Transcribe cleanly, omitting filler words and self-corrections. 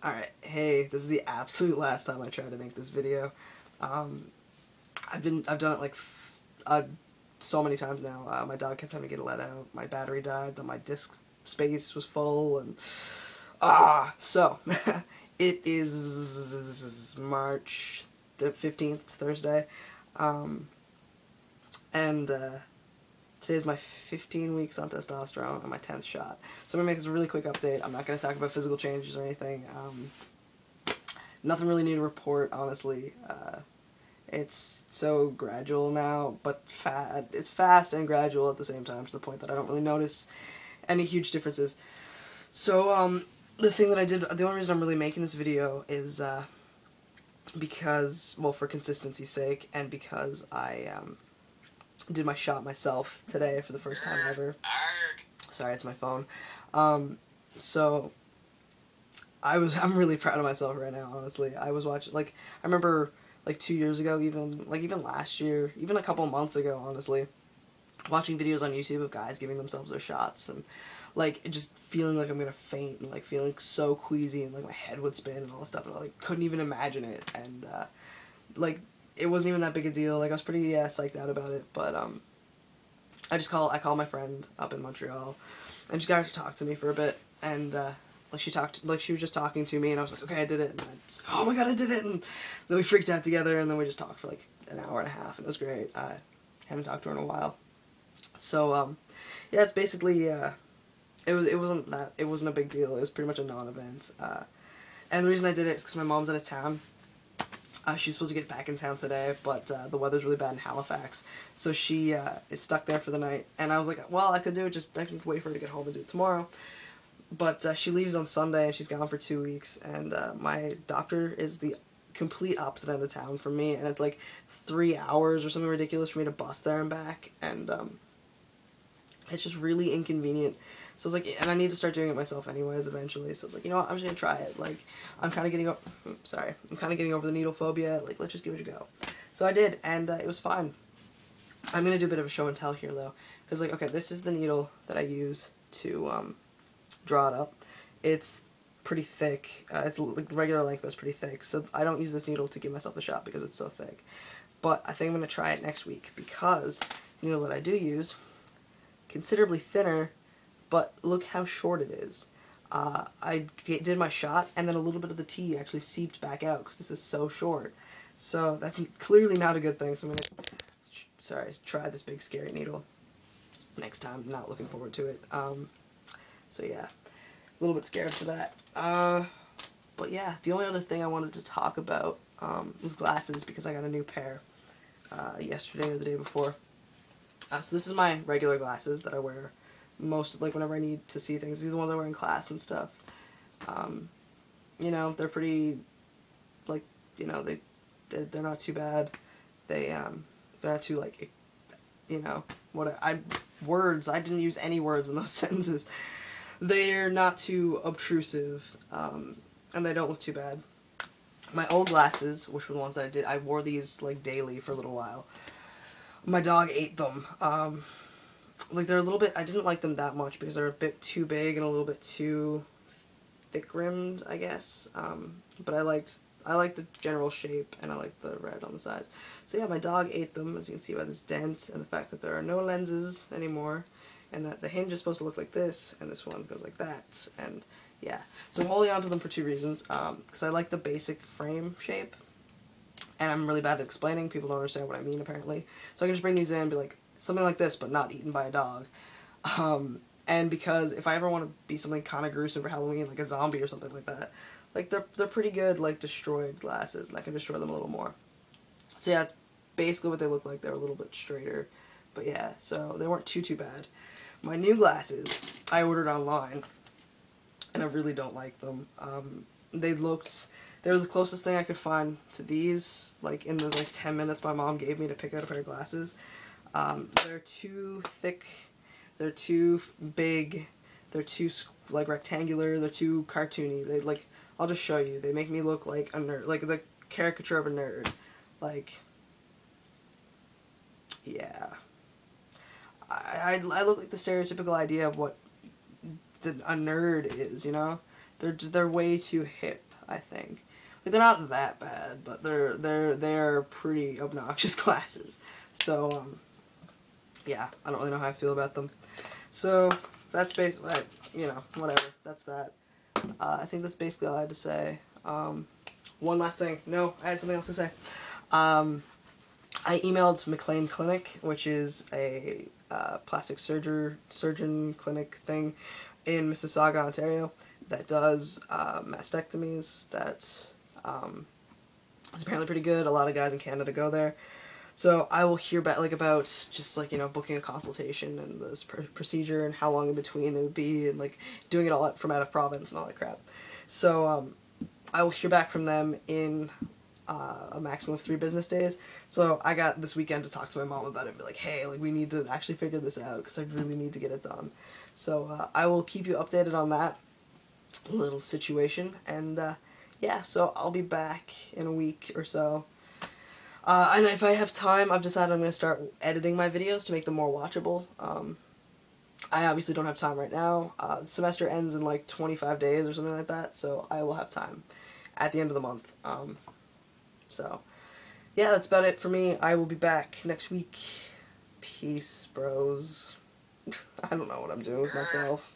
Alright, hey, this is the absolute last time I try to make this video. I've done it like so many times now. My dog kept having to get let out, my battery died, then my disk space was full, and so it is March the 15th, it's Thursday, and today's my 15 weeks on testosterone and my 10th shot. So I'm going to make this a really quick update. I'm not going to talk about physical changes or anything. Nothing really new to report, honestly. It's so gradual now, but it's fast and gradual at the same time, to the point that I don't really notice any huge differences. So, the thing that I did, the only reason I'm really making this video is, because, well, for consistency's sake, and because I, did my shot myself today for the first time ever. Sorry, it's my phone. So I'm really proud of myself right now, honestly. I was watching, I remember, 2 years ago, even last year, even a couple months ago, honestly, watching videos on YouTube of guys giving themselves their shots, and, just feeling like I'm gonna faint, and, feeling so queasy, and, my head would spin and all this stuff, and I, couldn't even imagine it, and, it wasn't even that big a deal. I was pretty psyched out about it, but I called my friend up in Montreal, and she got her to talk to me for a bit, and she was just talking to me, and I was like, okay, I did it, and I was like, oh my god, I did it, and then we freaked out together, and then we just talked for an hour and a half, and it was great. I haven't talked to her in a while, so yeah, it's basically it wasn't a big deal. It was pretty much a non-event, and the reason I did it is because my mom's out of town. She's supposed to get back in town today, but the weather's really bad in Halifax, so she is stuck there for the night. And I was like, well, I could do it, I can wait for her to get home and do it tomorrow. But she leaves on Sunday, and she's gone for 2 weeks, and my doctor is the complete opposite end of town from me, and it's 3 hours or something ridiculous for me to bus there and back, and it's just really inconvenient. So I was like, and I need to start doing it myself anyways eventually. So I was like, you know what, I'm just gonna try it. I'm kind of getting over the needle phobia. Let's just give it a go. So I did, and it was fine. I'm gonna do a bit of a show and tell here though, because okay, this is the needle that I use to draw it up. It's pretty thick. It's regular length, but it's pretty thick. So I don't use this needle to give myself the shot because it's so thick. But I think I'm gonna try it next week, because the needle that I do use, considerably thinner, but look how short it is. I did my shot, and then a little bit of the tea actually seeped back out because this is so short. So that's clearly not a good thing. So I'm gonna try this big scary needle next time. I'm not looking forward to it. So yeah, a little bit scared for that. But yeah, the only other thing I wanted to talk about was glasses, because I got a new pair yesterday or the day before. So this is my regular glasses that I wear whenever I need to see things. These are the ones I wear in class and stuff. You know, they're pretty, you know, they're not too bad. They're not too, you know, I didn't use any words in those sentences. They're not too obtrusive, and they don't look too bad. My old glasses, which were the ones that I wore these, daily for a little while. My dog ate them. They're a little bit, I didn't like them that much because they're a bit too big and a little bit too thick-rimmed, I guess. But I liked the general shape, and I liked the red on the sides. So yeah, my dog ate them, as you can see by this dent, and the fact that there are no lenses anymore, and that the hinge is supposed to look like this, and this one goes like that, and yeah. So I'm holding on to them for 2 reasons, because I like the basic frame shape, and I'm really bad at explaining. People don't understand what I mean, apparently. So I can just bring these in and be like, something like this, but not eaten by a dog. And because if I ever want to be something kind of gruesome for Halloween, like a zombie or something like that, they're pretty good, destroyed glasses, and I can destroy them a little more. So yeah, that's basically what they look like. They're a little bit straighter, but yeah, so they weren't too bad. My new glasses, I ordered online, and I really don't like them. They were the closest thing I could find to these, in the 10 minutes my mom gave me to pick out a pair of glasses. They're too thick, they're too big, they're too rectangular, they're too cartoony. I'll just show you. They make me look like a nerd, the caricature of a nerd. Yeah. I look like the stereotypical idea of what a nerd is, you know? They're way too hip. I think. Like, they're not that bad, but they're pretty obnoxious classes. So, yeah, I don't really know how I feel about them. So, that's basically, you know, whatever, that's that. I think that's basically all I had to say. One last thing. No, I had something else to say. I emailed McLean Clinic, which is a plastic surgeon clinic thing in Mississauga, Ontario, that does mastectomies. That is apparently pretty good. A lot of guys in Canada go there. So I will hear back, like, about just, like, you know, booking a consultation and this procedure and how long in between it would be, and, like, doing it all from out of province and all that crap. So I will hear back from them in a maximum of 3 business days. So I got this weekend to talk to my mom about it and be like, hey, like, we need to actually figure this out because I really need to get it done. So I will keep you updated on that little situation. And yeah, so I'll be back in a week or so. And if I have time, I've decided I'm going to start editing my videos to make them more watchable. I obviously don't have time right now. The semester ends in like 25 days or something like that, so I will have time at the end of the month. So, yeah, that's about it for me. I will be back next week. Peace, bros. I don't know what I'm doing with myself.